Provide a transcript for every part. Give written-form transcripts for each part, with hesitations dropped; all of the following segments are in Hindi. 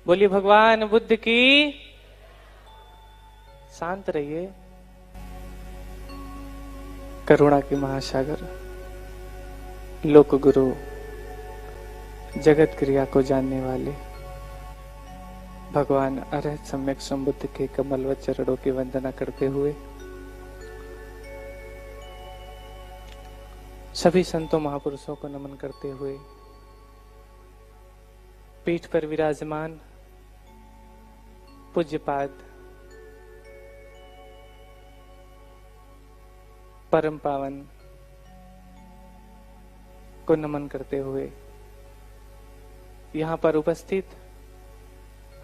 बोलिए भगवान बुद्ध की। शांत रहिए। करुणा के महासागर, लोक गुरु, जगत क्रिया को जानने वाले भगवान अरहत सम्यक संबुद्ध के कमलवत चरणों की वंदना करते हुए सभी संतों महापुरुषों को नमन करते हुए पीठ पर विराजमान पूज्यपाद परम पावन को नमन करते हुए यहाँ पर उपस्थित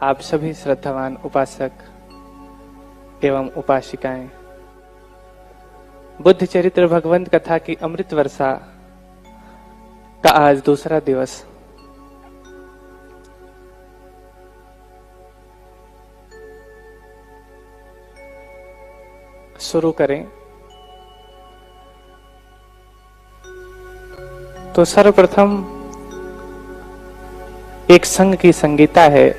आप सभी श्रद्धावान उपासक एवं उपासिकाएं बुद्ध चरित्र भगवंत कथा की अमृत वर्षा का आज दूसरा दिवस शुरू करें तो सर्वप्रथम एक संघ की संगीता है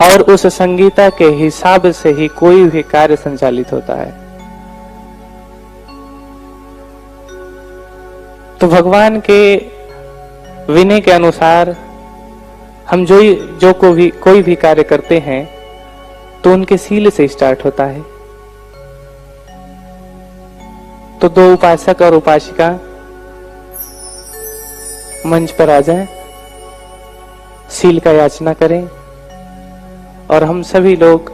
और उस संगीता के हिसाब से ही कोई भी कार्य संचालित होता है। तो भगवान के विनय के अनुसार हम कोई भी कार्य करते हैं तो उनके सील से स्टार्ट होता है। तो दो उपासक और उपासिका मंच पर आ जाएं, सील का याचना करें और हम सभी लोग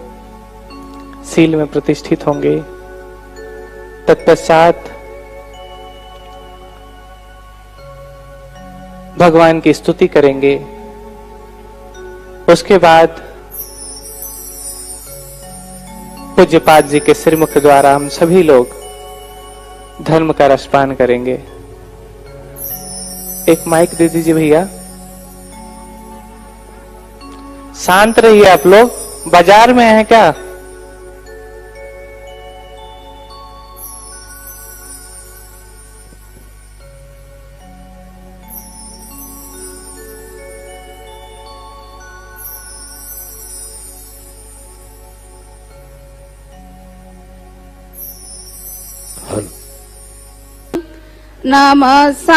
सील में प्रतिष्ठित होंगे। तत्पश्चात भगवान की स्तुति करेंगे। उसके बाद पूज्यपाद जी के सिरमुख द्वारा हम सभी लोग धर्म का रसपान करेंगे। एक माइक दे दीजिए भैया। शांत रहिए आप लोग, बाजार में हैं क्या? नमस्सामि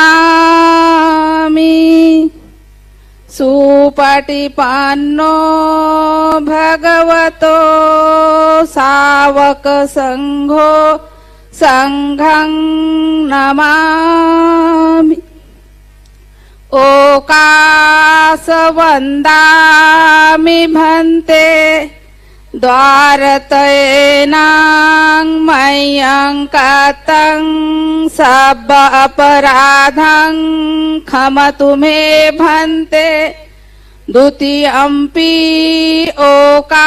सुपटिपन्नो भगवतो सावक संघो संघं नमामि। ओकासवन्दामि भन्ते द्वारतयेनां मह्यं कतं सब अपराधं क्षमतु मे भन्ते। द्वितीयम्पि ओकासवन्दामि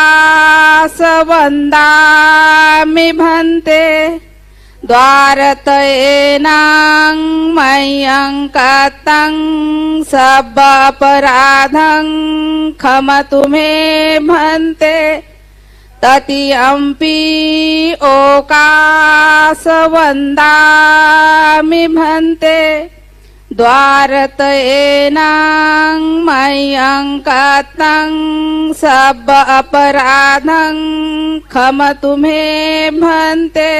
भन्ते द्वारतयेनां मह्यं कतं सब अपराधं क्षमतु मे भन्ते। तृतीयम्पि ओकासवन्दामि भन्ते द्वारतयेनां मह्यं कतं सब अपराधं क्षमतु मे भन्ते।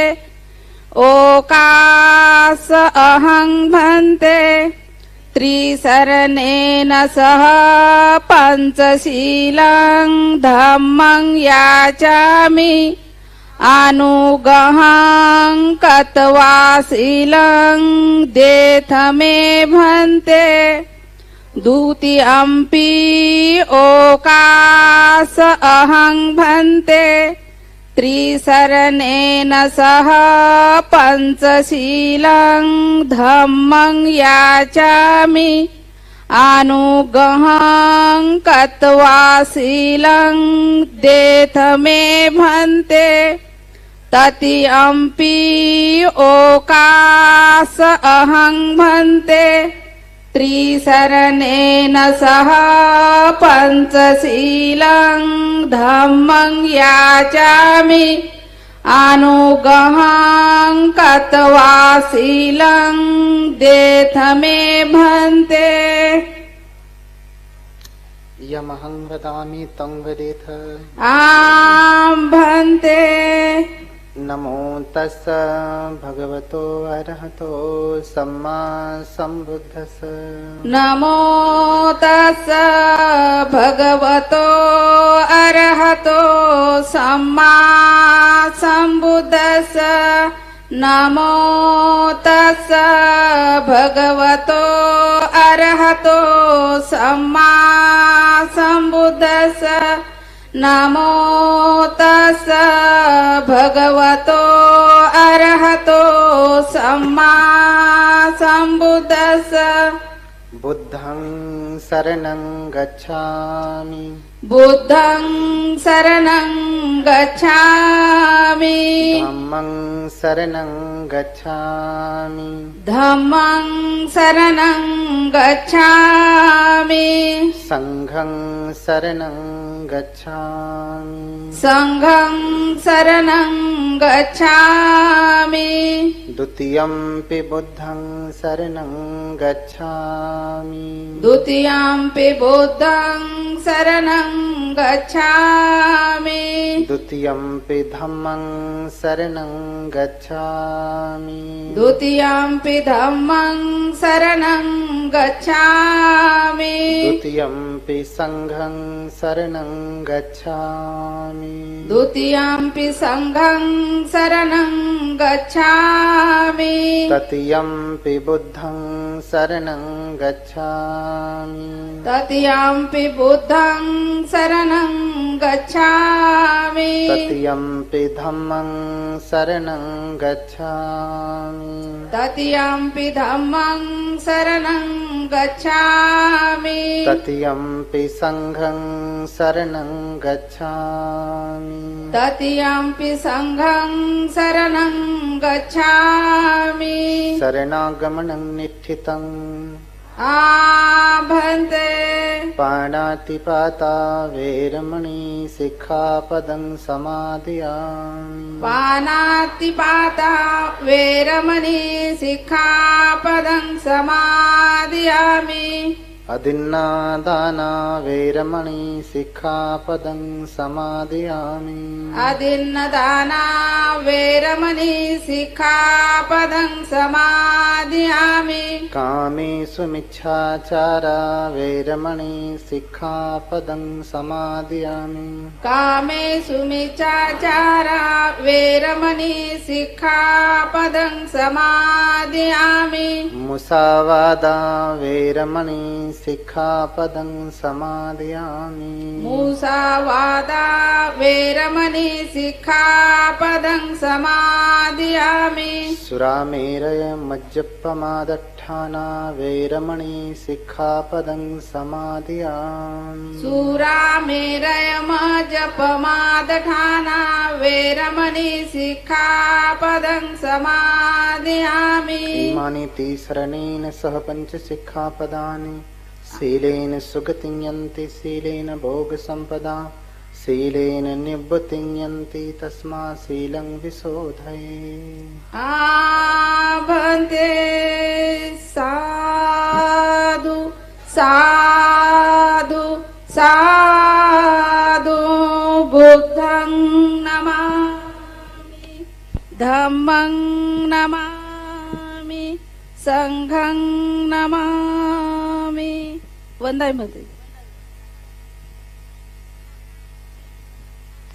ओकास अहं भन्ते त्रिशरणेन सह पंचशीलं धम्मं याचामि। अनुगहं कत्वा शीलं देथ मे भन्ते। द्वितीयम्पि ओकास अहं भन्ते त्रिशरणेन सह पंचशीलं धम्मं याचामि। अनुगहं कत्वा शीलं देथ मे भन्ते। तृतीयम्पि ओकास अहं भन्ते त्रिशरणेन सह पंचशीलं धम्मं याचामि। अनुगहं कत्वा शीलं देथ मे भन्ते। यमहं वदामि तं वदेथ। आम् भन्ते। नमो तस्स भगवतो अरहतो सम्मा सम्बुद्धस्स। नमो तस्स भगवतो अरहतो सम्मा सम्बुद्धस्स। नमो तस्स भगवतो अरहतो सम्मा सम्बुद्धस्स। नमो तस्स भगवतो अरहतो सम्मा सम्बुद्धस्स। बुद्धं शरणं गच्छामि। बुद्धं शरणं गच्छामि। धम्मं शरणं गच्छामि। धम्मं शरणं गच्छामि। संघं शरणं गच्छामि। संघं शरणं गच्छामि। द्वितीयंपि बुद्धं शरणं गच्छामि। द्वितीयंपि बुद्धं शरणं गच्छामि। द्वितीयंपि धम्मं शरणं गच्छामि। द्वितीयंपि धम्मं शरणं गच्छामि। द्वितीयंपि संघं शरणं गच्छामि। द्वितीयंपि संघं शरणं गच्छामि। तृतीयंपि बुद्धं शरणं गच्छामि। तृतीयंपि बुद्धं शरणं गच्छामि। तृतीयंपि धम्मं शरणं गच्छामि। तृतीयंपि धम्मं शरणं गच्छामि। तृतीयंपि संघं शरणं गच्छामि। तृतीयंपि संघं शरणं गच्छामि। शरणागमनं निष्ठितम्। आभन्ते। पाणातिपाता वेरमणि सिक्खापदं समादयामि। पानातिपाता वेरमणि सिक्खापदं समादयामि। अदिन्नादाना वेरमणि सिक्खापदं समादयामि। अदिन्नदाना वेरमणि सिक्खापदं समादयामि। कामेषु मिच्छाचारा वेरमणि सिक्खापदं समादयामि। कामेषु मिच्छाचारा वेरमणि सिक्खापदं समादयामि। मुसावादा वेरमणि सिक्खापदं समादयामि। मुसावादा वेरमणि सिक्खापदं समादयामि। सुरामेरय मज्जपमादट्ठाना वेरमणि सिक्खापदं समादयामि। सुरामेरयमजपमादठाना वेरमणि सिक्खापदं समादयामि। इमानि तिसरणेन सह पञ्चसिक्खापदानि। शीलेन सुगतिं यन्ति शीलेन भोगसम्पदा। शीलेन निवृत्तिं यन्ति तस्मात् शीलं विशोधये। आभन्ते। साधु साधु साधु। बुद्धं नमामि। धम्मं नमामि। संघं नमामि। वंदे मातरम।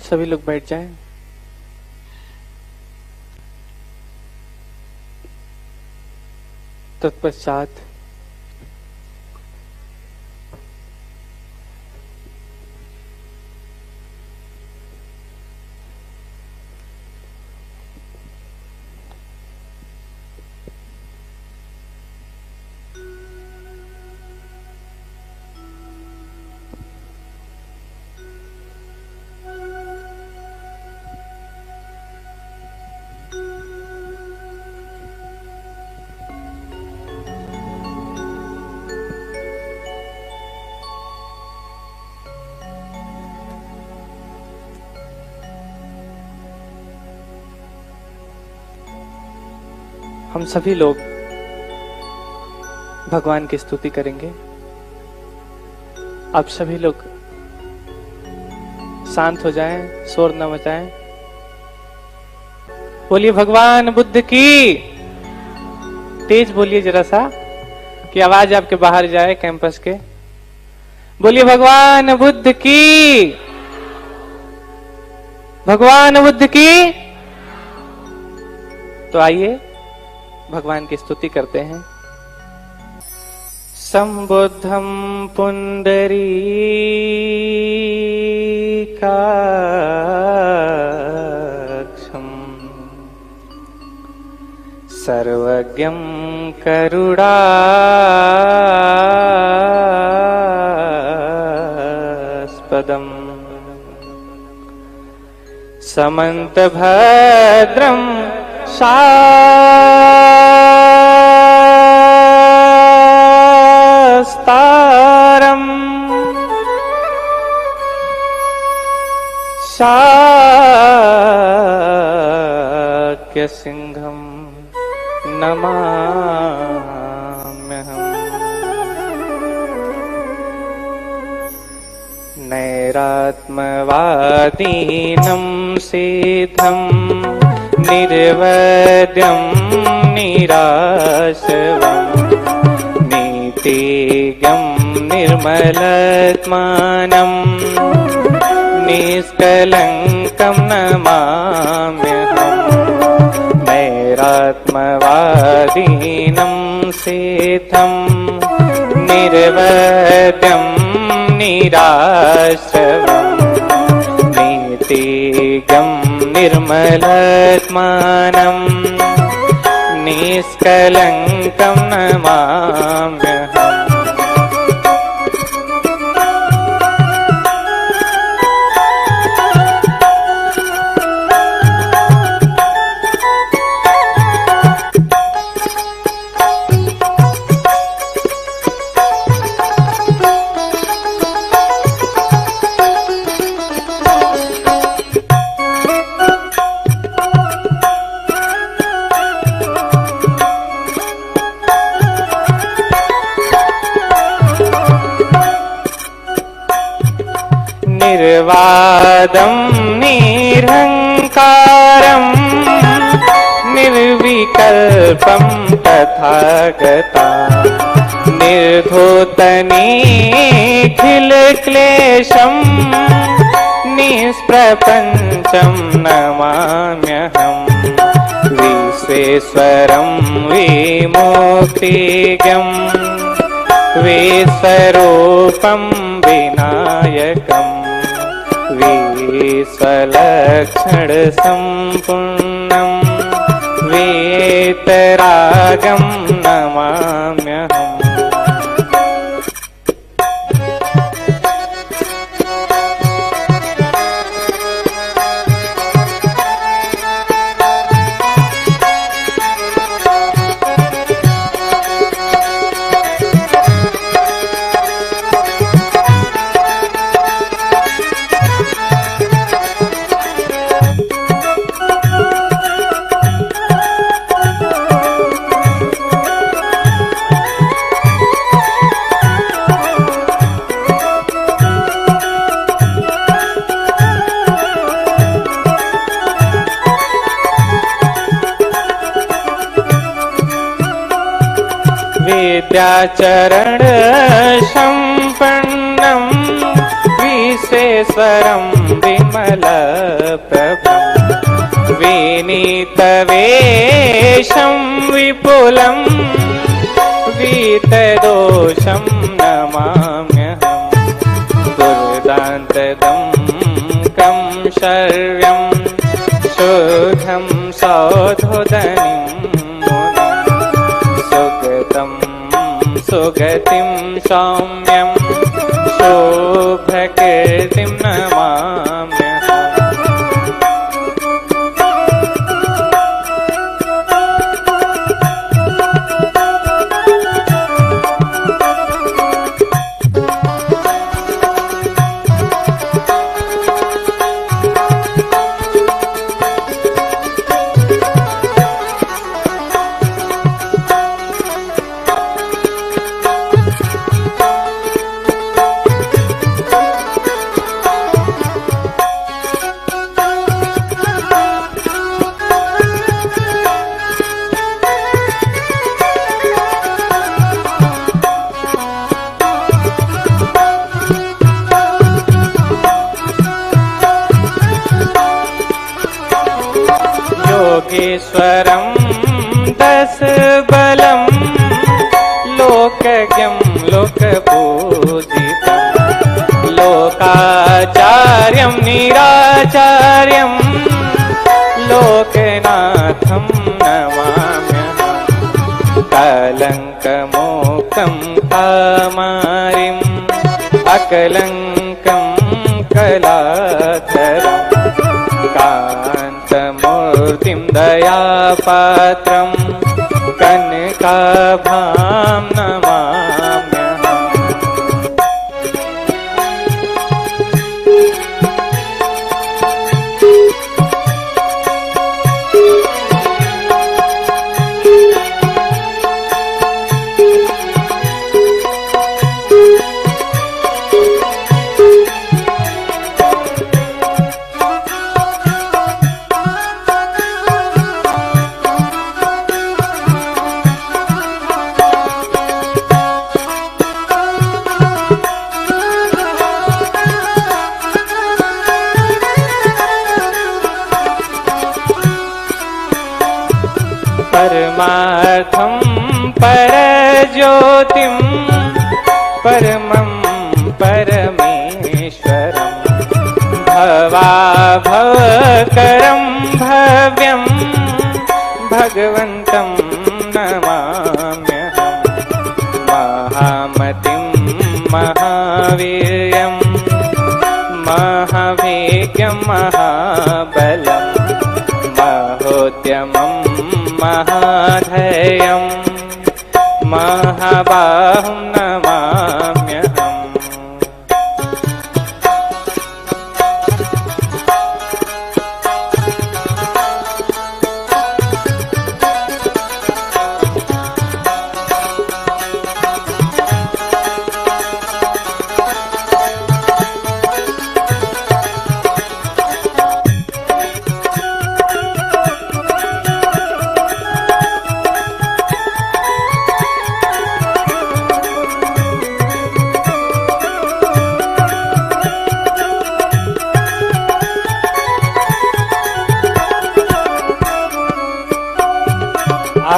सभी लोग बैठ जाएं। तत्पश्चात हम सभी लोग भगवान की स्तुति करेंगे। आप सभी लोग शांत हो जाएं, शोर न मचाएं। बोलिए भगवान बुद्ध की। तेज बोलिए जरा सा कि आवाज आपके बाहर जाए कैंपस के। बोलिए भगवान बुद्ध की। भगवान बुद्ध की। तो आइए भगवान की स्तुति करते हैं। संबुद्धं पुंडरीकाक्षं सर्वज्ञं करुणास्पदम् समन्तभद्रं शास्तारम् शाक्यसिंहं नमाम्यहम्। नैरात्मवादीनं सिद्धं निर्वद्यं निराशवम् नीतिज्ञं निर्मलात्मानं निष्कलङ्कं नमाम्यहम्। नैरात्मवादीनं सिद्धं निर्वद्यं निराशवम् नीतिज्ञं निर्मलात्मानं निष्कलङ्कं नमाम्यहम्। निर्वादं निरहङ्कारं निर्विकल्पं तथागता निर्धूतनिखिलक्लेशं निष्प्रपञ्चं नमाम्यहम्। विश्वेश्वरं विमुक्तिज्ञं विश्वरूपं विनायकम् विश्वलक्षण सम्पूर्णं वेतरागं नमाम्यहम्। विद्याचरण संपन्नं विश्वेश्वरं विमलप्रभं विनीतवेषं विपुलं वीतदोषं नमाम्यहम्। दुर्दान्तदं कं शर्यं शुद्धं सौधोदनिं सुगतं सुगतिं सौम्यं शुभकीर्तिं नमाम्यहम्। लोकेश्वरं दश बलं लोकज्ञं लोकपूजितं लोकाचार्यं निराचार्यं लोकनाथं नमाम्यहम् कलङ्कमुक्तं कामारिम् अकलङ्कं कलाधरम् कान्तमूर्तिं दयापात्रं कनकाभां नमाम्यहम् परमार्थं परज्योतिं परमं परमेश्वरं भवाभवकरं भव्यं भगवन्तं नमाम्यहम् महामतिं महावीर्यं महावेग्यं महाबलं महोद्यमं महाधैर्यं महाबाहुं नमाम्यहम्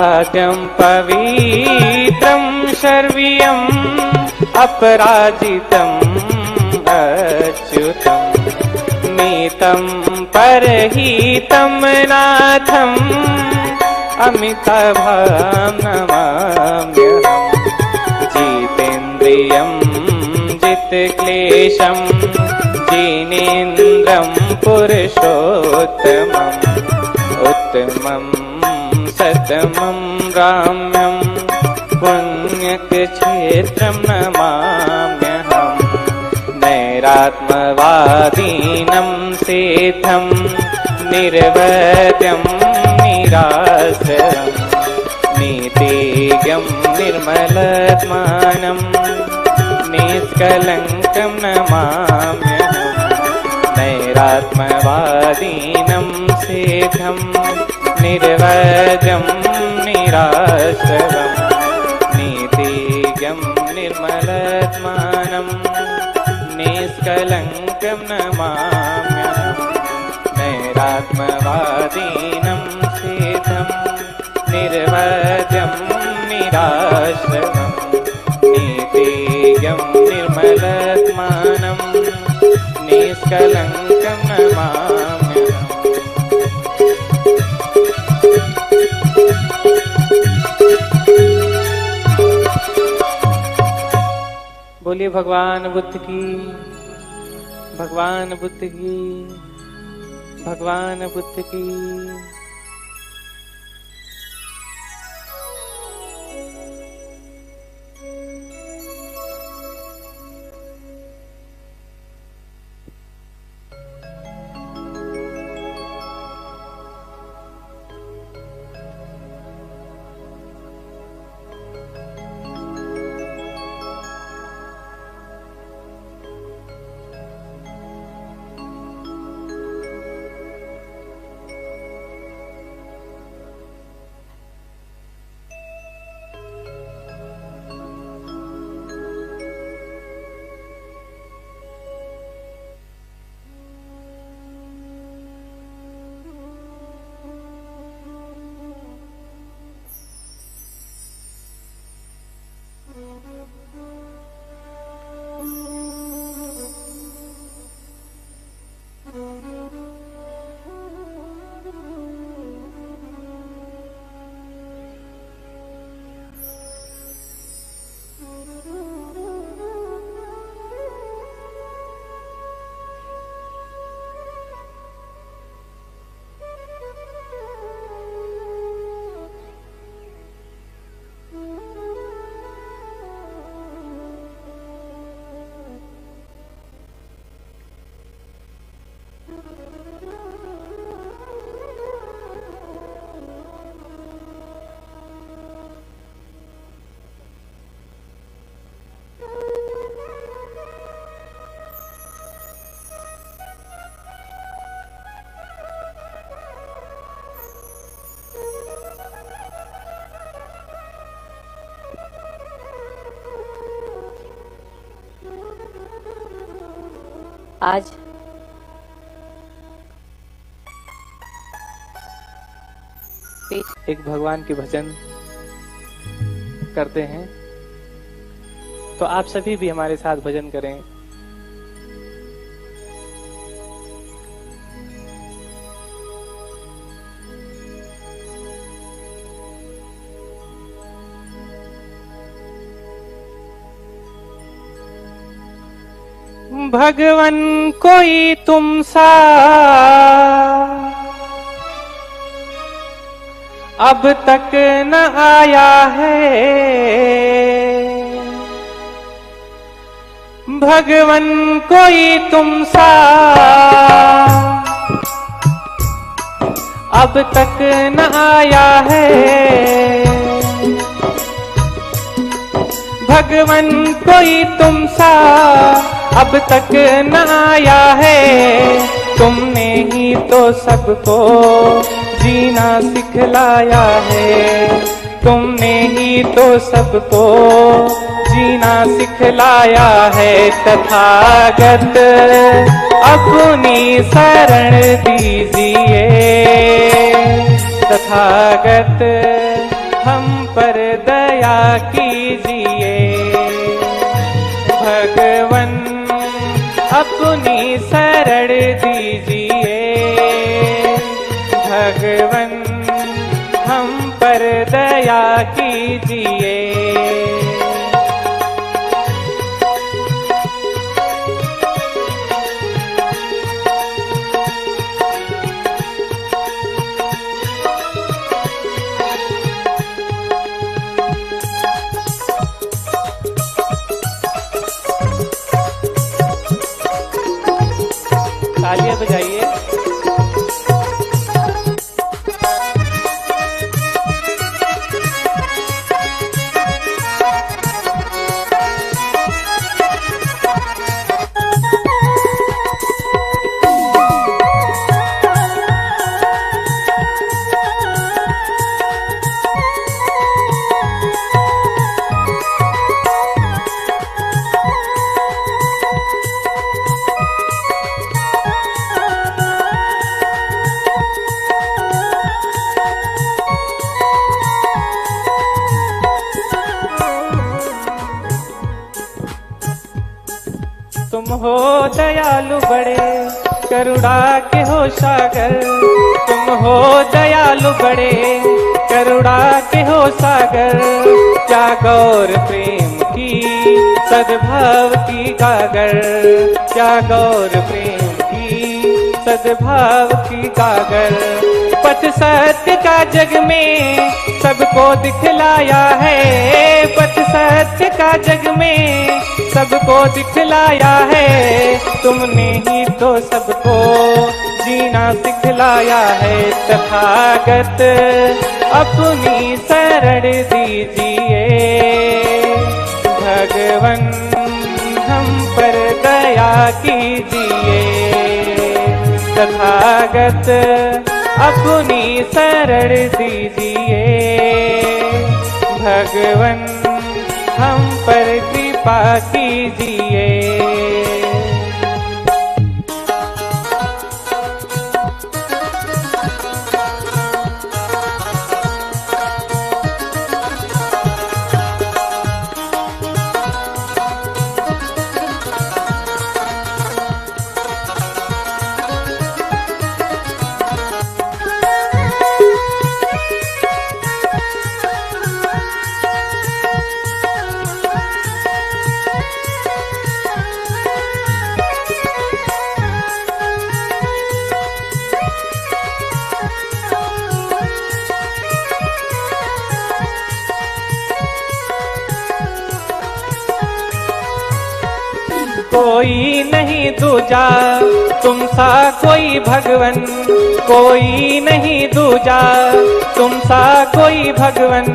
आद्यं पवित्रं शर्वियम् अपराजितम् अच्युतं नीतं परहितं नाथम् अमिताभां नमाम्यहम् जितेन्द्रियं जितक्लेशं जिनेन्द्रं पुरुषोत्तमम् उत्तमं सतमं राम्यं पुण्यक्षेत्रं नमाम्यहम् नैरात्मवादीनं सेथं निर्वद्यं निराश्रयं नीतिज्ञं निर्मलात्मानं निष्कलङ्कं नमाम्यहम् नैरात्मवादीनं सेथं निर्वजं निराश्रयं नीतिज्ञं निर्मलात्मानं निष्कलङ्कं नमाम्यहम् नैरात्मवादीनं सेथं निर्वजं निराश्रयं नीतिज्ञं निर्मलात्मानं निष्कलङ्कं नमाम्यहम्। बोलिए भगवान बुद्ध की, भगवान बुद्ध की, भगवान बुद्ध की। आज एक भगवान के भजन करते हैं, तो आप सभी भी हमारे साथ भजन करें। भगवन कोई तुम सा अब तक न आया है, भगवन कोई तुम सा अब तक न आया है, भगवन कोई तुम सा अब तक न आया है। तुमने ही तो सबको जीना सिखलाया है, तुमने ही तो सबको जीना सिखलाया है। तथागत अपनी शरण दीजिए, तथागत हम पर दया कीजिए। भगवन अपनी शरण दीजिए, भगवन हम पर दया कीजिए। तालियां बजाइए। तुम हो दयालु बड़े करुणा के हो सागर, तुम हो दयालु बड़े करुणा के हो सागर। क्या गौर प्रेम की सद्भाव की गागर, क्या गौर प्रेम की सद्भाव की गागर। पथ सत्य का जग में सबको दिखलाया है, पथ सत्य का जग में सबको दिखलाया है। तुमने ही तो सबको जीना सिखलाया है। तथागत अपनी शरण दीजिए, भगवन हम पर दया कीजिए। तथागत अपनी शरण दीजिए, भगवन हम पर कृपा कीजिए। कोई नहीं दूजा तुम सा कोई भगवन, कोई नहीं दूजा तुम सा कोई भगवन।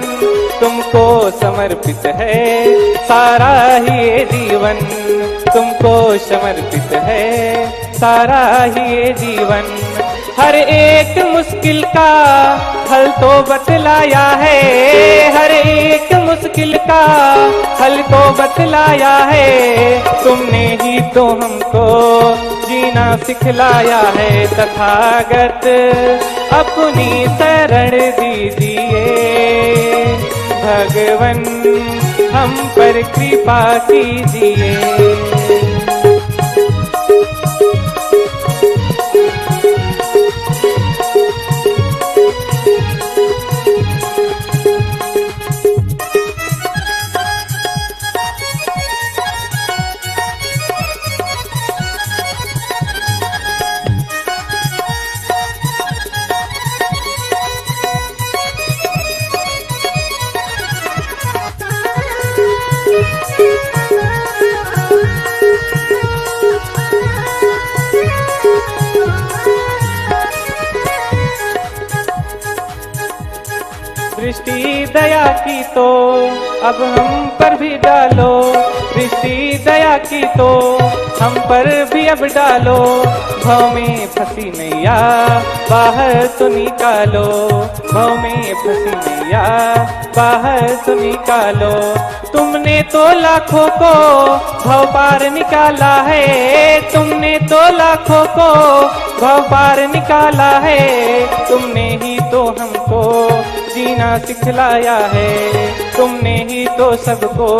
तुमको समर्पित है सारा ही ये जीवन, तुमको समर्पित है सारा ही ये जीवन। हर एक मुश्किल का हल तो बतलाया है, हर एक मुश्किल का हल तो बतलाया है। तुमने ही तो हमको जीना सिखलाया है। तथागत अपनी शरण दीजिए, भगवन हम पर कृपा कीजिए। दृष्टि दया की तो अब हम पर भी डालो, दृष्टि दया की तो हम पर भी अब डालो। भव में फंसी नैया बाहर तो निकालो, भव में फंसी नैया बाहर तो निकालो। तुमने तो लाखों को भव पार निकाला है, तुमने तो लाखों को भव पार निकाला है। तुमने ही तो हमको जीना सिखलाया है, तुमने ही तो सबको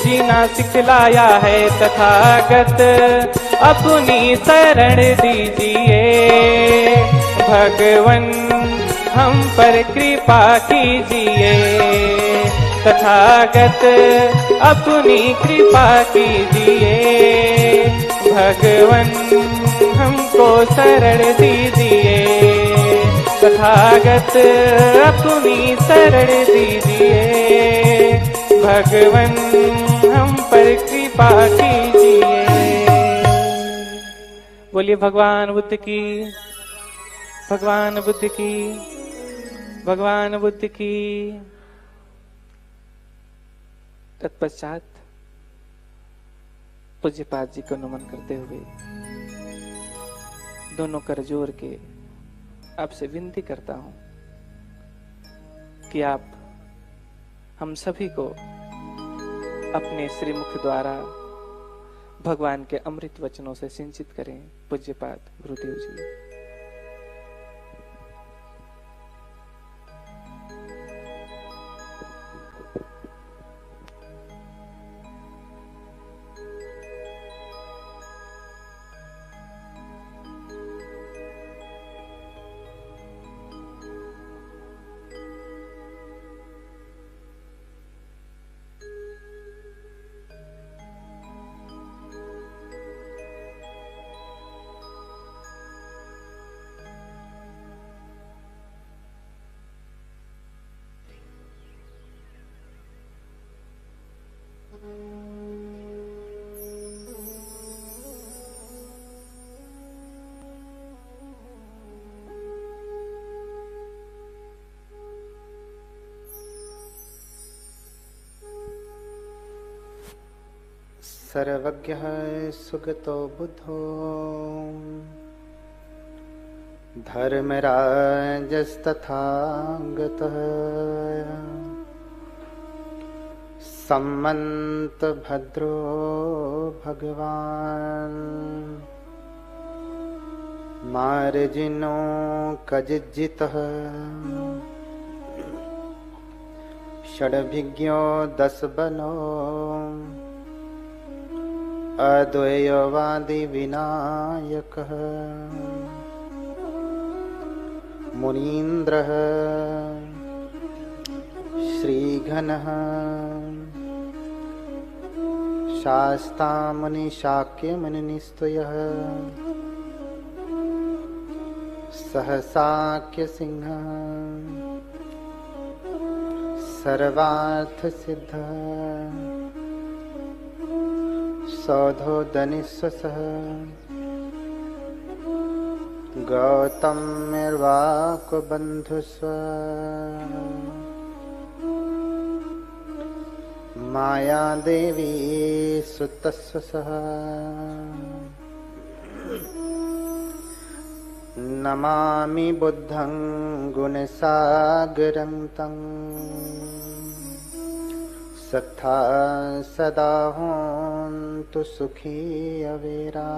जीना सिखलाया है। तथागत अपनी शरण दीजिए, भगवन हम पर कृपा कीजिए। तथागत अपनी कृपा कीजिए, भगवन हमको शरण दीजिए। तथागत अपनी शरण दीजिए, भगवन हम पर कृपा कीजिए। बोलिए भगवान बुद्ध की, भगवान बुद्ध की, भगवान बुद्ध की। तत्पश्चात पूज्यपाद जी को नमन करते हुए दोनों कर जोड़ के आपसे विनती करता हूं कि आप हम सभी को अपने श्रीमुख द्वारा भगवान के अमृत वचनों से सिंचित करें। पूज्यपाद गुरुदेव जी। सर्वज्ञः सुगतो बुद्धो धर्मराजस्तथागतः सम्मन्त भद्रो भगवान् मार्जिनो कजिज्जितः षड्भिज्ञो दश बनो अद्वैतवादी विनायकः मुनीन्द्रः श्रीघनः शास्तामुनिशाक्यमुनिनिस्तयः सहसाक्यसिंहः सर्वार्थसिद्धः सौधोदनिस्वसः गौतम्यर्वाक्वबन्धुस्व मायादेवी सुतस्व सः नमामि बुद्धं गुणसागरं तं सत्ता सदा होन्तु सुखी अवेरा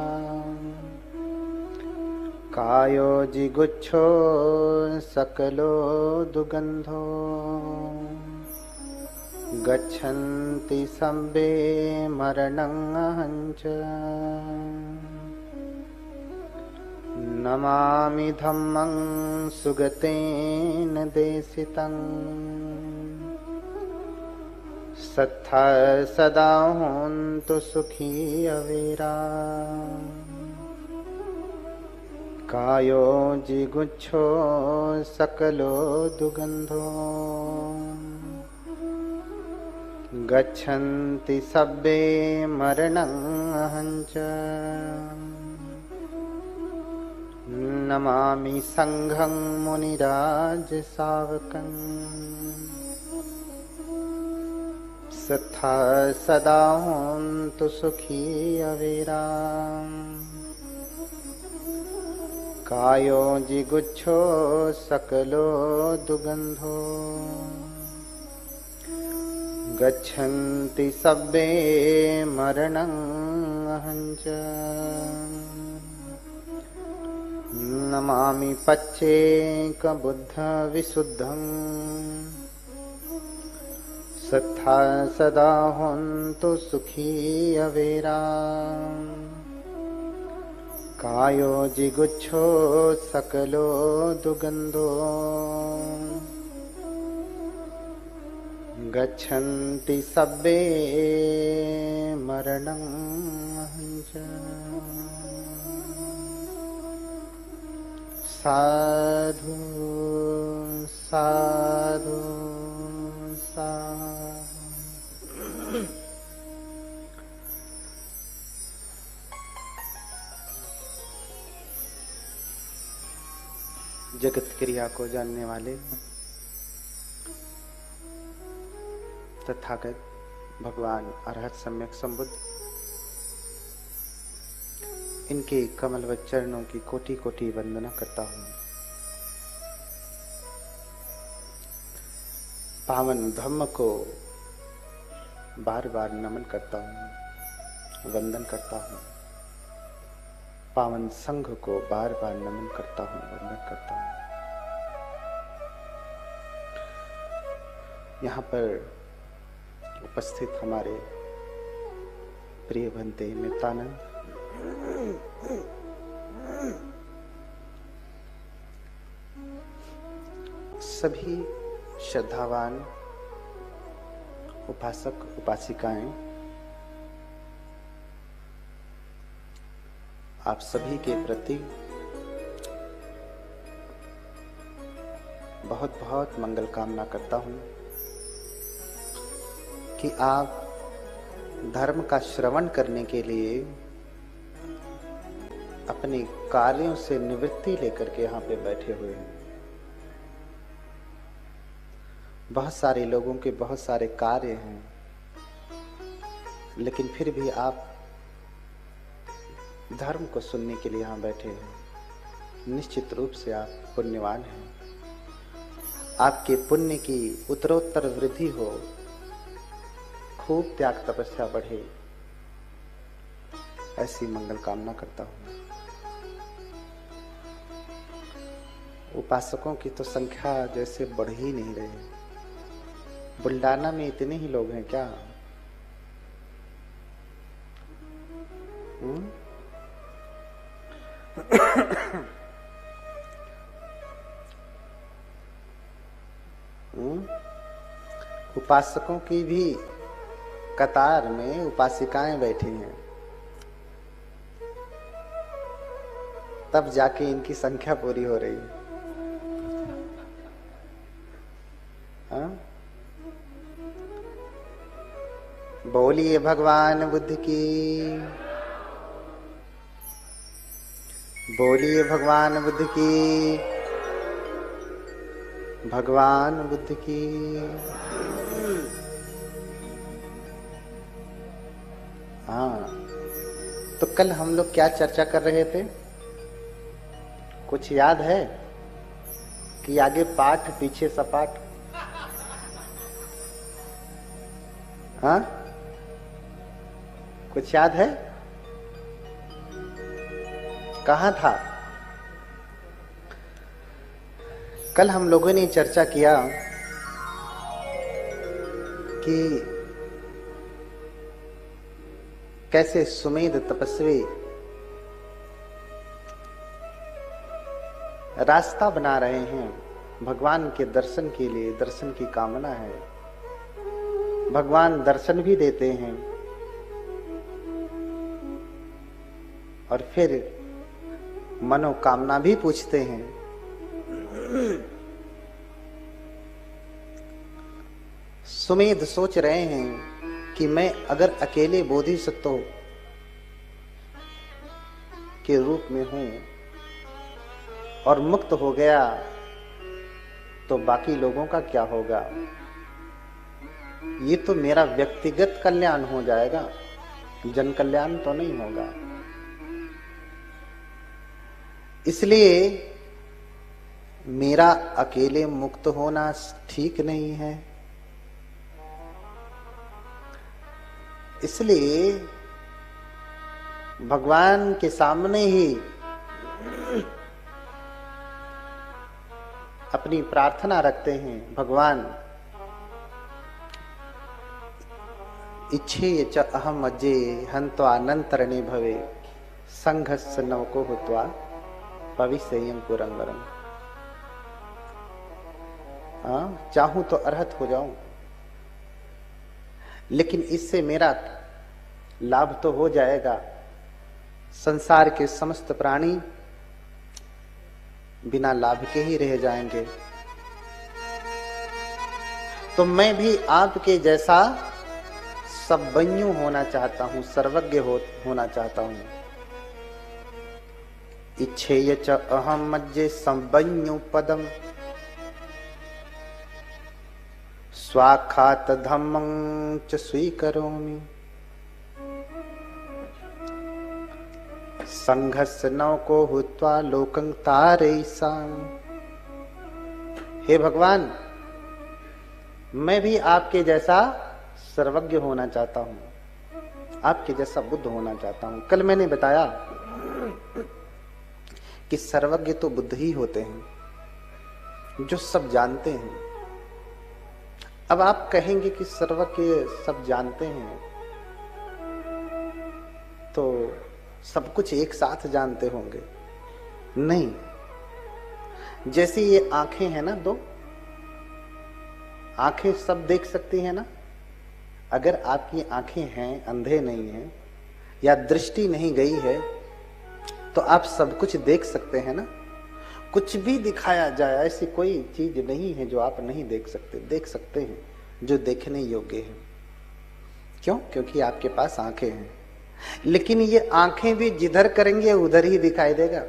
कायो जिगुच्छो सकलो दुगन्धो गच्छन्ति सम्बे मरणं अहञ्च नमामि धम्मं सुगतेन देशितं सत्ता सदा होन्तु सुखी अवेरा कायो जिगुच्छो सकलो दुगन्धो गच्छन्ति सब्बे मरणं अहञ्च नमामि संघं मुनिराज सावकं सत्ता सदा होन्तु सुखी अवेरा कायो जिगुच्छो सकलो दुगन्धो गच्छन्ति सब्बे मरणं अहञ्च नमामि पच्चेकबुद्धविशुद्धं सत्ता सदा होन्तु सुखी अवेरा कायो जिगुच्छो सकलो दुगन्धो गच्छन्ति सब्बे मरणं अहञ्च साधु साधु साधु। जगत क्रिया को जानने वाले तथागत भगवान अरहत सम्यक संबुद्ध, इनके कमलवत चरणों की कोटि कोटि वंदना करता हूँ। पावन धम्म को बार बार नमन करता हूँ, वंदन करता हूँ। पावन संघ को बार बार नमन करता हूँ, वंदन करता हूँ। यहाँ पर उपस्थित हमारे प्रिय भंते नित्यानंद, सभी श्रद्धावान उपासक उपासिकाएं, आप सभी के प्रति बहुत बहुत मंगल कामना करता हूं कि आप धर्म का श्रवण करने के लिए अपने कार्यों से निवृत्ति लेकर के यहाँ पे बैठे हुए हैं। बहुत सारे लोगों के बहुत सारे कार्य हैं, लेकिन फिर भी आप धर्म को सुनने के लिए यहाँ बैठे हैं। निश्चित रूप से आप पुण्यवान हैं। आपके पुण्य की उत्तरोत्तर वृद्धि हो, खूब त्याग तपस्या बढ़े, ऐसी मंगल कामना करता हूँ। उपासकों की तो संख्या जैसे बढ़ ही नहीं रही। बुल्डाना में इतने ही लोग हैं क्या? उपासकों की भी कतार में उपासिकाएं बैठी हैं, तब जाके इनकी संख्या पूरी हो रही है। बोलिए भगवान बुद्ध की, बोलिए भगवान बुद्ध की, भगवान बुद्ध की। हाँ, तो कल हम लोग क्या चर्चा कर रहे थे? कुछ याद है कि आगे पाठ पीछे सपाट? हाँ, कुछ याद है? कहाँ था? कल हम लोगों ने चर्चा किया कि कैसे सुमेध तपस्वी रास्ता बना रहे हैं भगवान के दर्शन के लिए। दर्शन की कामना है, भगवान दर्शन भी देते हैं और फिर मनोकामना भी पूछते हैं। सुमेध सोच रहे हैं कि मैं अगर अकेले बोधिसत्व के रूप में हूं और मुक्त हो गया तो बाकी लोगों का क्या होगा? ये तो मेरा व्यक्तिगत कल्याण हो जाएगा, जन कल्याण तो नहीं होगा। इसलिए मेरा अकेले मुक्त होना ठीक नहीं है। इसलिए भगवान के सामने ही अपनी प्रार्थना रखते हैं। भगवान, इच्छे च अहम अजे हंत्वा अनंतरणे भवे संघस्य नवको हुत्वा भविष्यं पुरंदरम। हाँ, चाहूं तो अरहत हो जाऊं, लेकिन इससे मेरा लाभ तो हो जाएगा। संसार के समस्त प्राणी बिना लाभ के ही रह जाएंगे। तो मैं भी आपके जैसा सर्वज्ञ होना चाहता हूं, सर्वज्ञ होना चाहता हूं। इच्छेय च अहम मज्जे संबंज्ञ पदम स्वाखात धम्मं च स्वीकरोमि संघस्य नवको हुत्वा लोकं तारयिष्यामि। हे भगवान, मैं भी आपके जैसा सर्वज्ञ होना चाहता हूं, आपके जैसा बुद्ध होना चाहता हूं। कल मैंने बताया कि सर्वज्ञ तो बुद्ध ही होते हैं, जो सब जानते हैं। अब आप कहेंगे कि सर्वज्ञ सब जानते हैं तो सब कुछ एक साथ जानते होंगे? नहीं। जैसे ये आंखें हैं ना, दो आंखें सब देख सकती हैं ना। अगर आपकी आंखें हैं, अंधे नहीं हैं या दृष्टि नहीं गई है, तो आप सब कुछ देख सकते हैं ना। कुछ भी दिखाया जाए, ऐसी कोई चीज नहीं है जो आप नहीं देख सकते। देख सकते हैं, जो देखने योग्य है। क्यों? क्योंकि आपके पास आंखें हैं। लेकिन ये आंखें भी जिधर करेंगे उधर ही दिखाई देगा,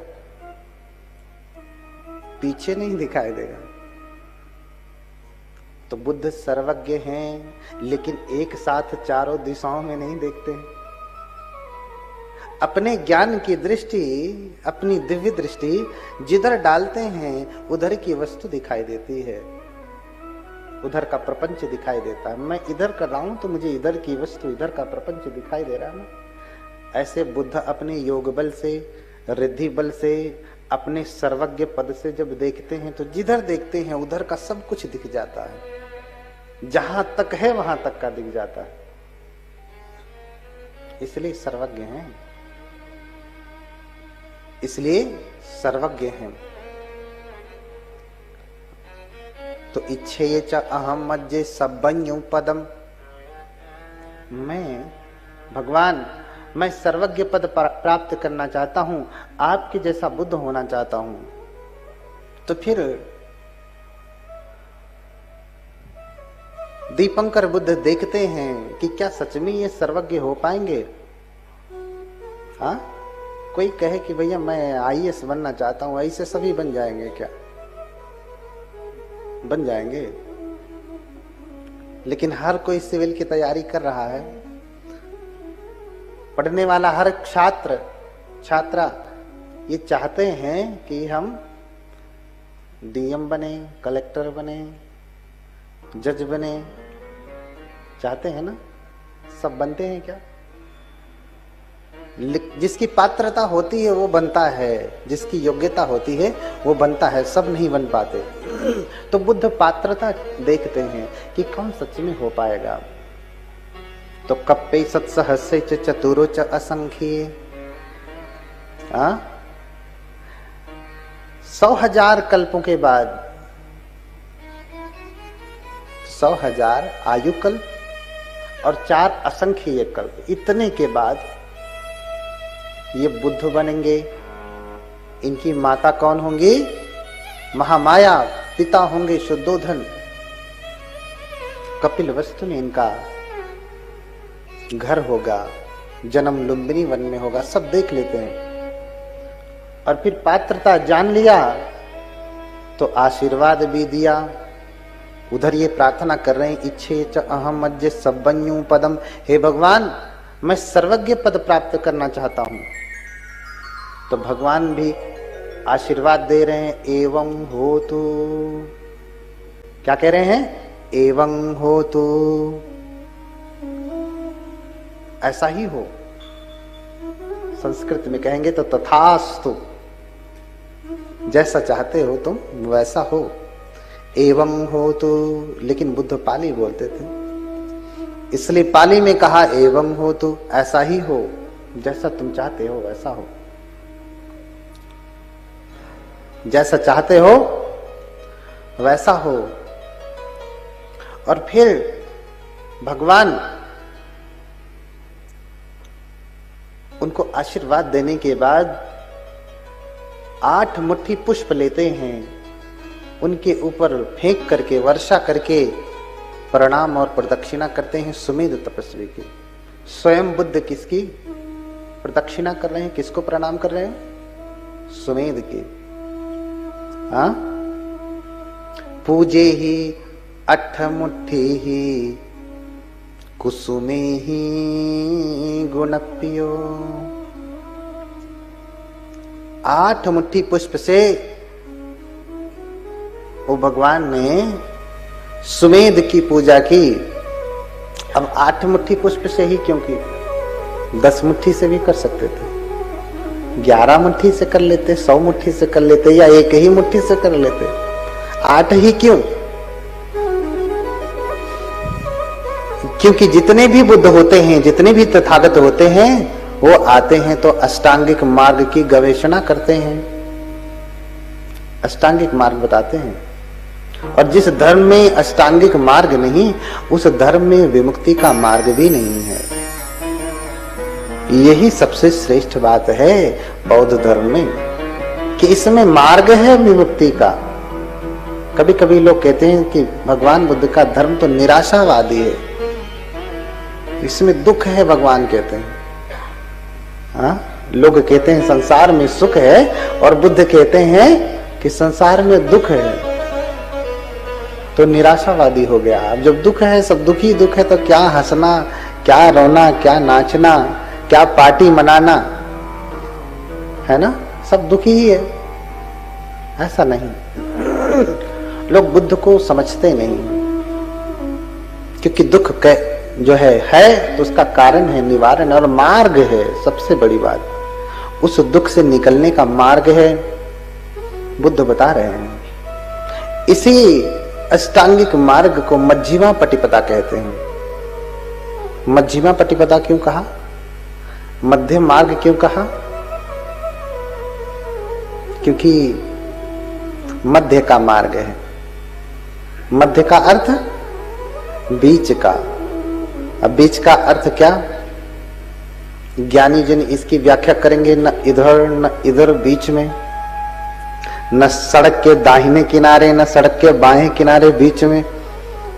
पीछे नहीं दिखाई देगा। तो बुद्ध सर्वज्ञ हैं, लेकिन एक साथ चारों दिशाओं में नहीं देखते हैं। अपने ज्ञान की दृष्टि, अपनी दिव्य दृष्टि जिधर डालते हैं उधर की वस्तु दिखाई देती है, उधर का प्रपंच दिखाई देता है। मैं इधर कर रहा हूं तो मुझे इधर की वस्तु, इधर का प्रपंच दिखाई दे रहा है ना। ऐसे बुद्ध अपने योग बल से, रिद्धि बल से, अपने सर्वज्ञ पद से जब देखते हैं तो जिधर देखते हैं उधर का सब कुछ दिख जाता है। जहां तक है वहां तक का दिख जाता है। इसलिए सर्वज्ञ हैं, इसलिए सर्वज्ञ हैं। तो इच्छे च अहम मज्जे सर्वज्ञ पदम। मैं भगवान, मैं सर्वज्ञ पद प्राप्त करना चाहता हूं, आपके जैसा बुद्ध होना चाहता हूं। तो फिर दीपंकर बुद्ध देखते हैं कि क्या सच में ये सर्वज्ञ हो पाएंगे? हाँ, कोई कहे कि भैया मैं आईएएस बनना चाहता हूं, ऐसे सभी बन जाएंगे क्या? बन जाएंगे। लेकिन हर कोई सिविल की तैयारी कर रहा है। पढ़ने वाला हर छात्रा ये चाहते हैं कि हम डीएम बने, कलेक्टर बने, जज बने, चाहते हैं ना? सब बनते हैं क्या? जिसकी पात्रता होती है वो बनता है, जिसकी योग्यता होती है वो बनता है, सब नहीं बन पाते। तो बुद्ध पात्रता देखते हैं कि कौन सच में हो पाएगा। तो कप्पे सत्सहस्ये च चतुरो च असंख्ये, 100,000 कल्पों के बाद, 100,000 आयु कल्प और 4 असंख्य कल्प, इतने के बाद ये बुद्ध बनेंगे। इनकी माता कौन होंगी? महामाया। पिता होंगे शुद्धोधन। कपिल वस्तु में इनका घर होगा, जन्म लुम्बिनी वन में होगा, सब देख लेते हैं। और फिर पात्रता जान लिया तो आशीर्वाद भी दिया। उधर ये प्रार्थना कर रहे हैं, इच्छे च अहम मज्ज सब्बन्यू पदम, हे भगवान मैं सर्वज्ञ पद प्राप्त करना चाहता हूं। तो भगवान भी आशीर्वाद दे रहे हैं, एवं होतु। क्या कह रहे हैं? एवं होतु, ऐसा ही हो। संस्कृत में कहेंगे तो तथास्तु, जैसा चाहते हो तुम वैसा हो। एवं होतु, लेकिन बुद्ध पाली बोलते थे, इसलिए पाली में कहा एवं होतु, ऐसा ही हो, जैसा तुम चाहते हो वैसा हो। जैसा चाहते हो वैसा हो। और फिर भगवान उनको आशीर्वाद देने के बाद 8 मुट्ठी पुष्प लेते हैं, उनके ऊपर फेंक करके, वर्षा करके प्रणाम और प्रदक्षिणा करते हैं सुमेध तपस्वी की। स्वयं बुद्ध किसकी प्रदक्षिणा कर रहे हैं? किसको प्रणाम कर रहे हैं? सुमेध की। पूजे ही 8 मुट्ठी ही कुसुमे ही गुणप्रियो। 8 मुट्ठी पुष्प से वो भगवान ने सुमेध की पूजा की। अब 8 मुट्ठी पुष्प से ही, क्योंकि 10 मुट्ठी से भी कर सकते थे, 11 मुट्ठी से कर लेते, 100 मुट्ठी से कर लेते, या 1 ही मुट्ठी से कर लेते। 8 ही क्यों? क्योंकि जितने भी बुद्ध होते हैं, जितने भी तथागत होते हैं, वो आते हैं तो अष्टांगिक मार्ग की गवेषणा करते हैं, अष्टांगिक मार्ग बताते हैं। और जिस धर्म में अष्टांगिक मार्ग नहीं, उस धर्म में विमुक्ति का मार्ग भी नहीं है। यही सबसे श्रेष्ठ बात है बौद्ध धर्म में, कि इसमें मार्ग है विमुक्ति का। कभी कभी लोग कहते हैं कि भगवान बुद्ध का धर्म तो निराशावादी है, इसमें दुख है भगवान कहते हैं। लोग कहते हैं संसार में सुख है, और बुद्ध कहते हैं कि संसार में दुख है, तो निराशावादी हो गया। अब जब दुख है, सब दुखी दुख है, तो क्या हंसना, क्या रोना, क्या नाचना, क्या पार्टी मनाना, है ना? सब दुखी ही है। ऐसा नहीं, लोग बुद्ध को समझते नहीं, क्योंकि दुख जो है तो उसका कारण है, निवारण और मार्ग है। सबसे बड़ी बात उस दुख से निकलने का मार्ग है, बुद्ध बता रहे हैं। इसी अष्टांगिक मार्ग को मध्यमा पटिपदा कहते हैं। मध्यमा पटिपदा क्यों कहा? मध्य मार्ग क्यों कहा? क्योंकि मध्य का मार्ग है। मध्य का अर्थ बीच का। अब बीच का अर्थ क्या? ज्ञानी जन इसकी व्याख्या करेंगे, न इधर न इधर, बीच में, न सड़क के दाहिने किनारे न सड़क के बाएं किनारे, बीच में।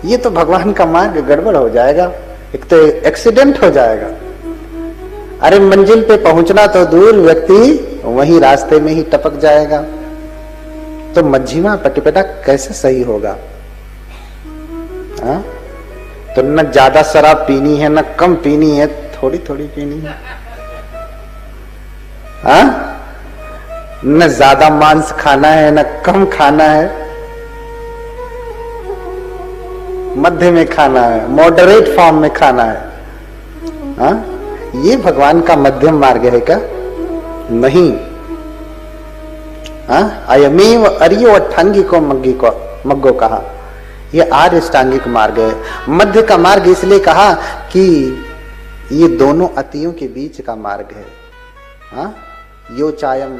ये तो भगवान का मार्ग गड़बड़ हो जाएगा, एक तो एक्सीडेंट हो जाएगा। अरे मंजिल पे पहुंचना तो दूर, व्यक्ति वहीं रास्ते में ही टपक जाएगा। तो मध्यमा पटिपदा कैसे सही होगा? तो न ज्यादा शराब पीनी है, न कम पीनी है, थोड़ी थोड़ी पीनी है। न ज्यादा मांस खाना है न कम खाना है, मध्य में खाना है, मॉडरेट फॉर्म में खाना है। हाँ, ये भगवान का मध्यम मार्ग है क्या? नहीं। अयमेव अर्यो अठांगी को मग्गो कहा, ये आर्य अष्टांगिक मार्ग है। मध्य का मार्ग इसलिए कहा कि ये दोनों अतियों के बीच का मार्ग है। हाँ, यो चायम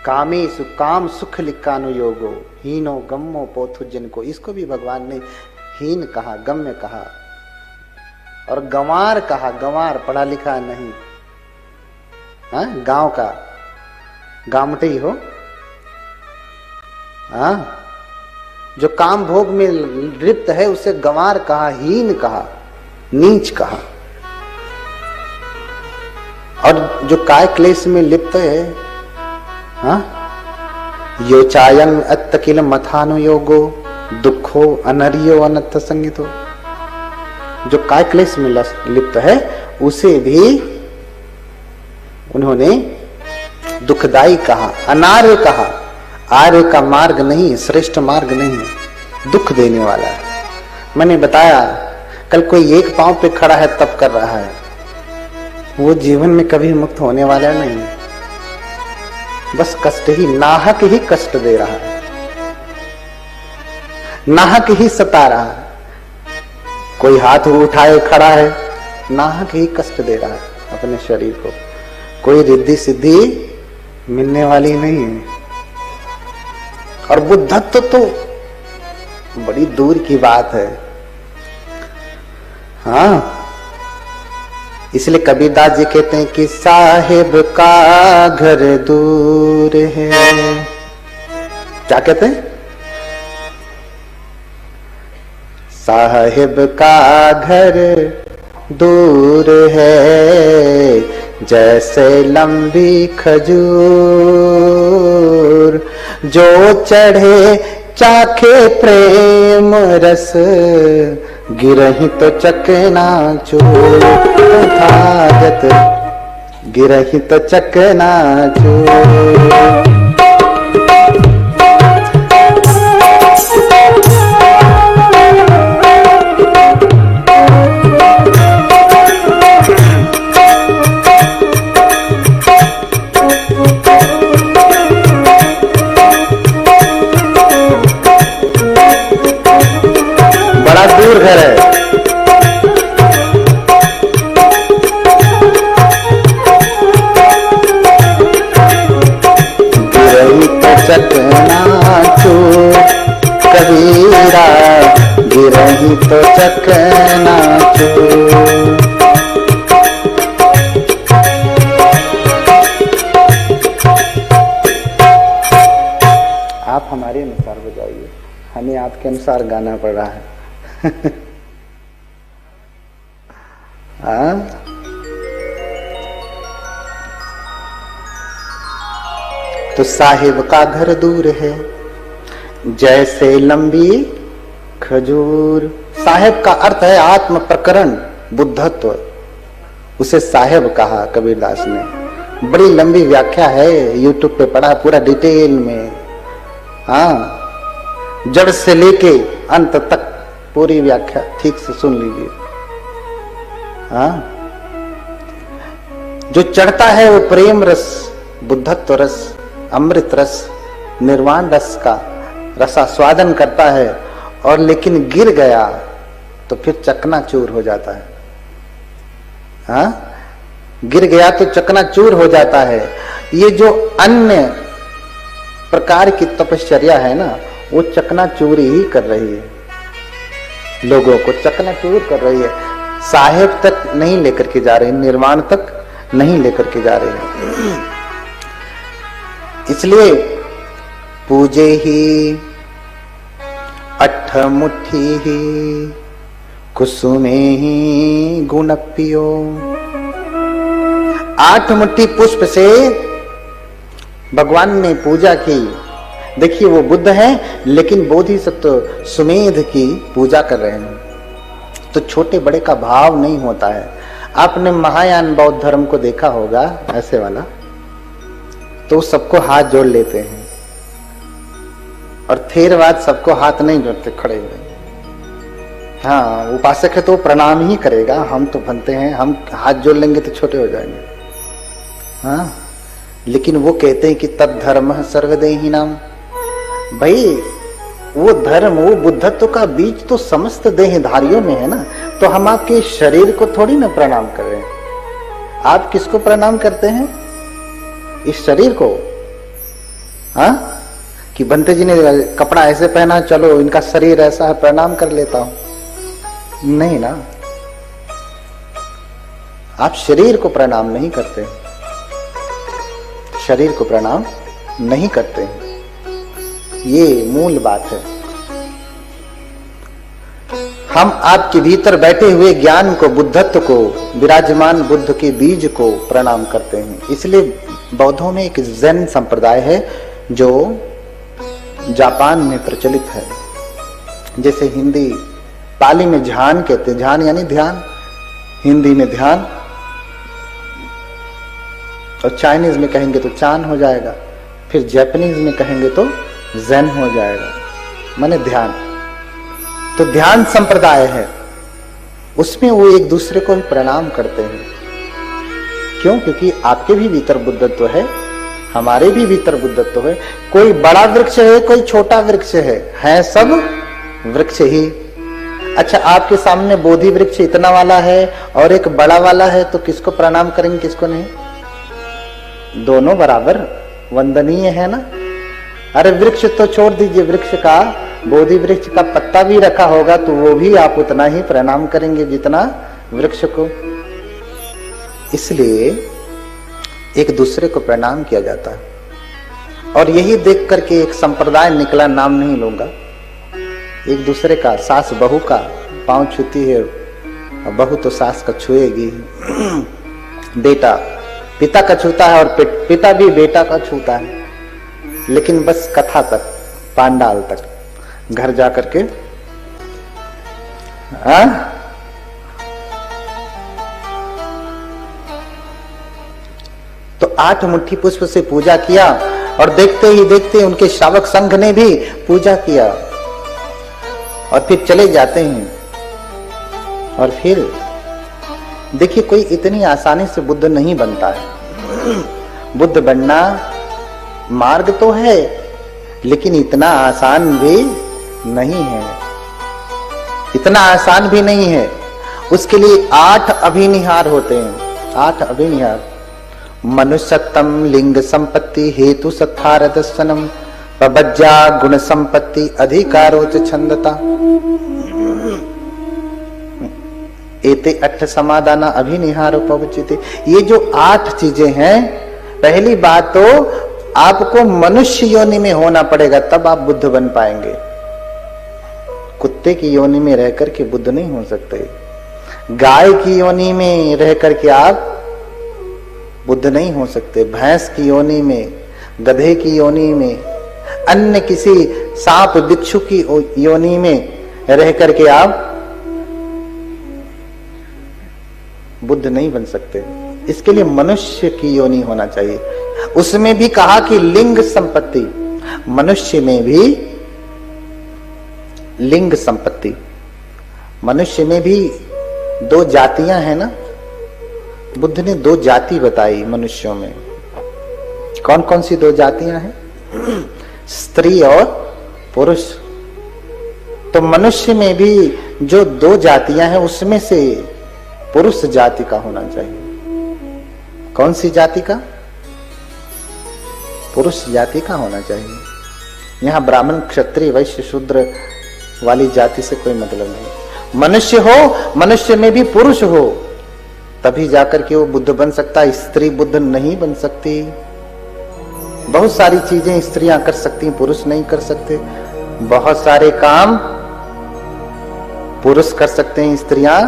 कामेषु काम सुख लिक्कानुयोगो हीनो गम्मो पोथुजन को, इसको भी भगवान ने हीन कहा, गम्य कहा और गंवार कहा। गंवार पढ़ा लिखा नहीं, हाँ, गांव का गामटे ही हो। हाँ, जो काम भोग में लिप्त है उसे गंवार कहा, हीन कहा, नीच कहा। और जो काय क्लेश में लिप्त है, हाँ, यो चायं अत्तकिल मथानुयोगो दुखो अनरियो अनत्थ संगितो, जो काय क्लेश में लिप्त है उसे भी उन्होंने दुखदाई कहा, अनार्य कहा। आर्य का मार्ग नहीं, श्रेष्ठ मार्ग नहीं है, दुख देने वाला है। मैंने बताया कल कोई एक पांव पे खड़ा है तब कर रहा है, वो जीवन में कभी मुक्त होने वाला नहीं, बस कष्ट ही, नाहक ही कष्ट दे रहा है, नाहक ही सता रहा है। कोई हाथ उठाए खड़ा है, नाहक ही कष्ट दे रहा है अपने शरीर को, कोई रिद्धि सिद्धि मिलने वाली नहीं है। और बुद्धत्व तो बड़ी दूर की बात है। हाँ, इसलिए कबीरदास जी कहते हैं कि साहिब का घर दूर है। क्या कहते हैं? साहिब का घर दूर है जैसे लंबी खजूर, जो चढ़े चाखे प्रेम रस गिरही तो चकनाचूर, हाजत गिरही तो चकनाचूर। बड़ा दूर घर है। गिरही तो चकनाचूर कबीरा, गिरही तो चकनाचूर। आप हमारे अनुसार बजाइए, हमें आपके अनुसार गाना पड़ रहा है। तो साहिब का घर दूर है जैसे लंबी खजूर। साहिब का अर्थ है आत्म प्रकरण, बुद्धत्व, उसे साहिब कहा कबीरदास ने। बड़ी लंबी व्याख्या है, यूट्यूब पे पढ़ा पूरा डिटेल में। हाँ, जड़ से लेके अंत तक पूरी व्याख्या ठीक से सुन लीजिए। हाँ, जो चढ़ता है वो प्रेम रस, बुद्धत्व रस, अमृत रस, निर्वाण रस का रसास्वादन करता है, और लेकिन गिर गया तो फिर चकनाचूर हो जाता है। हाँ, गिर गया तो चकनाचूर हो जाता है। ये जो अन्य प्रकार की तपश्चर्या है ना, वो चकनाचूर ही कर रही है, लोगों को चकनाचूर कर रही है। साहेब तक नहीं लेकर के जा रहे, निर्वाण तक नहीं लेकर के जा रहे हैं। इसलिए पूजे ही अठ मुट्ठी ही कुसुमे ही गुण पियो। 8 मुट्ठी पुष्प से भगवान ने पूजा की। देखिए वो बुद्ध है लेकिन बोधिसत्व सुमेध की पूजा कर रहे हैं, तो छोटे बड़े का भाव नहीं होता है। आपने महायान बौद्ध धर्म को देखा होगा, ऐसे वाला तो सबको हाथ जोड़ लेते हैं, और थेरवाद सबको हाथ नहीं जोड़ते खड़े हुए। हाँ, उपासक है तो प्रणाम ही करेगा, हम तो बनते हैं, हम हाथ जोड़ लेंगे तो छोटे हो जाएंगे। हाँ, लेकिन वो कहते हैं कि तद धर्म सर्वदेही नाम। भाई वो धर्म, वो बुद्धत्व का बीज तो समस्त देहधारियों में है ना, तो हम आपके शरीर को थोड़ी ना प्रणाम कर रहे हैं। आप किसको प्रणाम करते हैं? इस शरीर को। हाँ, कि बंते जी ने कपड़ा ऐसे पहना, चलो इनका शरीर ऐसा है, प्रणाम कर लेता हूं। नहीं ना, आप शरीर को प्रणाम नहीं करते, शरीर को प्रणाम नहीं करते हैं। ये मूल बात है। हम आपके भीतर बैठे हुए ज्ञान को, बुद्धत्व को, विराजमान बुद्ध के बीज को प्रणाम करते हैं। इसलिए बौद्धों में एक ज़ेन संप्रदाय है जो जापान में प्रचलित है। जैसे हिंदी, पाली में ध्यान कहते हैं, ध्यान यानी ध्यान, हिंदी में ध्यान, और चाइनीज में कहेंगे तो चान हो जाएगा, फिर जापानीज में कहेंगे तो ज़ेन हो जाएगा, माने ध्यान। तो ध्यान संप्रदाय है, उसमें वो एक दूसरे को भी प्रणाम करते हैं। क्यों? क्योंकि आपके भी भीतर बुद्धत्व है, हमारे भी भीतर बुद्धत्व है। कोई बड़ा वृक्ष है, कोई छोटा वृक्ष है सब वृक्ष ही। अच्छा, आपके सामने बोधि वृक्ष इतना वाला है और एक बड़ा वाला है, तो किसको प्रणाम करेंगे, किसको नहीं? दोनों बराबर वंदनीय है ना। अरे वृक्ष तो छोड़ दीजिए, वृक्ष का, बोधि वृक्ष का पत्ता भी रखा होगा तो वो भी आप उतना ही प्रणाम करेंगे जितना वृक्ष को। इसलिए एक दूसरे को प्रणाम किया जाता है। और यही देख करके एक संप्रदाय निकला, नाम नहीं लूंगा, एक दूसरे का, सास बहू का पांव छूती है, और बहू तो सास का छुएगी, बेटा पिता का छूता है, और पिता भी बेटा का छूता है। लेकिन बस कथा तक, पांडाल तक, घर जाकर के तो 8 मुट्ठी पुष्प से पूजा किया, और देखते ही देखते उनके श्रावक संघ ने भी पूजा किया, और फिर चले जाते हैं। और फिर देखिए, कोई इतनी आसानी से बुद्ध नहीं बनता है। बुद्ध बनना मार्ग तो है, लेकिन इतना आसान भी नहीं है, इतना आसान भी नहीं है। उसके लिए 8 अभिनिहार होते हैं, 8 अभिनिहार। मनुष्यत्तम लिंग संपत्ति हेतु सत्थार दर्शनम प्रबज्जा गुण संपत्ति अधिकारोच छंदता एते 8 समादाना अभिनिहार उपवचिते। ये जो 8 चीजें हैं, पहली बात तो आपको मनुष्य योनि में होना पड़ेगा, तब आप बुद्ध बन पाएंगे। कुत्ते की योनि में रह करके बुद्ध नहीं हो सकते, गाय की योनि में रह करके आप बुद्ध नहीं हो सकते, भैंस की योनि में, गधे की योनि में, अन्य किसी सांप बिच्छू की योनि में रह करके आप बुद्ध नहीं बन सकते। इसके लिए मनुष्य की योनि होना चाहिए। उसमें भी कहा कि लिंग संपत्ति, मनुष्य में भी लिंग संपत्ति, मनुष्य में भी 2 जातियां हैं ना। बुद्ध ने 2 जाति बताई मनुष्यों में। कौन कौन सी 2 जातियां हैं? स्त्री और पुरुष। तो मनुष्य में भी जो 2 जातियां हैं, उसमें से पुरुष जाति का होना चाहिए। कौन सी जाति का? पुरुष जाति का होना चाहिए। यहां ब्राह्मण, क्षत्रिय, वैश्य, शूद्र वाली जाति से कोई मतलब नहीं। मनुष्य हो, मनुष्य में भी पुरुष हो, तभी जाकर के वो बुद्ध बन सकता है। स्त्री बुद्ध नहीं बन सकती। बहुत सारी चीजें स्त्रियां कर सकती, पुरुष नहीं कर सकते। बहुत सारे काम पुरुष कर सकते हैं, स्त्रियां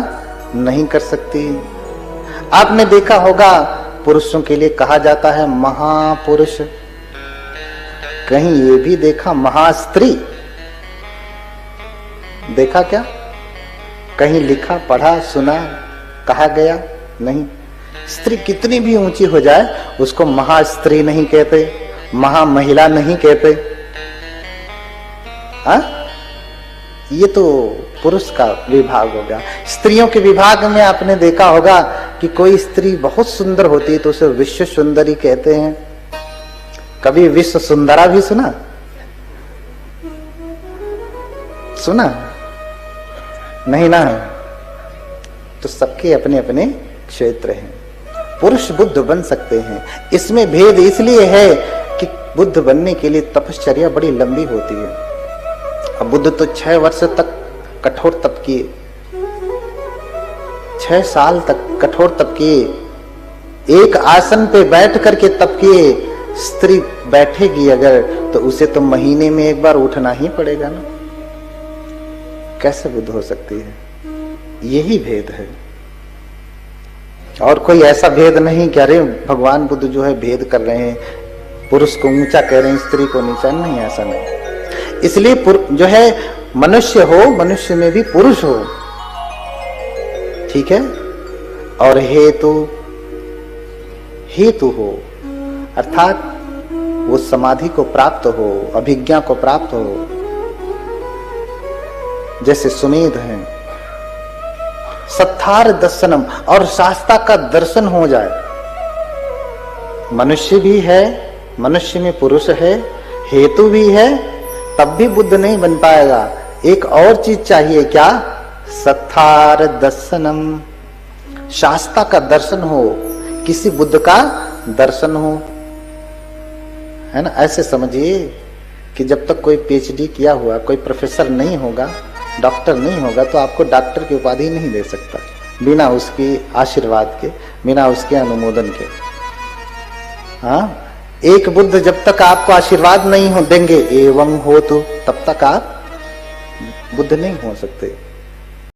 नहीं कर सकती। आपने देखा होगा, पुरुषों के लिए कहा जाता है महापुरुष, कहीं ये भी देखा महास्त्री? देखा क्या? कहीं लिखा, पढ़ा, सुना, कहा गया? नहीं। स्त्री कितनी भी ऊंची हो जाए उसको महास्त्री नहीं कहते, महामहिला नहीं कहते। हाँ, ये तो पुरुष का विभाग हो गया। स्त्रियों के विभाग में आपने देखा होगा कि कोई स्त्री बहुत सुंदर होती है तो उसे विश्व सुंदरी कहते हैं। कभी विश्व सुंदरा भी सुना? सुना नहीं ना? तो सबके अपने अपने क्षेत्र हैं। पुरुष बुद्ध बन सकते हैं। इसमें भेद इसलिए है कि बुद्ध बनने के लिए तपश्चर्या बड़ी लंबी होती है। अब बुद्ध तो 6 वर्ष तक कठोर तप किए, 6 साल तक कठोर तप किए, एक आसन पे बैठ करके तप किए। स्त्री बैठेगी अगर तो उसे तो महीने में एक बार उठना ही पड़ेगा ना। कैसे बुद्ध हो सकती है? यही भेद है और कोई ऐसा भेद नहीं कि अरे भगवान बुद्ध जो है भेद कर रहे हैं, पुरुष को ऊंचा कह रहे हैं, स्त्री को नीचा। नहीं, ऐसा नहीं। इसलिए जो है मनुष्य हो, मनुष्य में भी पुरुष हो, ठीक है। और हेतु हो, अर्थात वो समाधि को प्राप्त हो, अभिज्ञा को प्राप्त हो। जैसे सुमेध है, सत्थार दर्शनम, और शास्त्रा का दर्शन हो जाए। मनुष्य भी है, मनुष्य में पुरुष है, हेतु भी है, तब भी बुद्ध नहीं बन पाएगा। एक और चीज चाहिए, क्या? सत्थार दर्शनम, शास्त्रा का दर्शन हो, किसी बुद्ध का दर्शन हो, है ना। ऐसे समझिए कि जब तक कोई पीएचडी किया हुआ, कोई प्रोफेसर नहीं होगा, डॉक्टर नहीं होगा, तो आपको डॉक्टर की उपाधि नहीं दे सकता बिना उसकी आशीर्वाद के, बिना उसके अनुमोदन के। हाँ, एक बुद्ध जब तक आपको आशीर्वाद नहीं हो देंगे, एवं हो तो, तब तक आप बुद्ध नहीं हो सकते।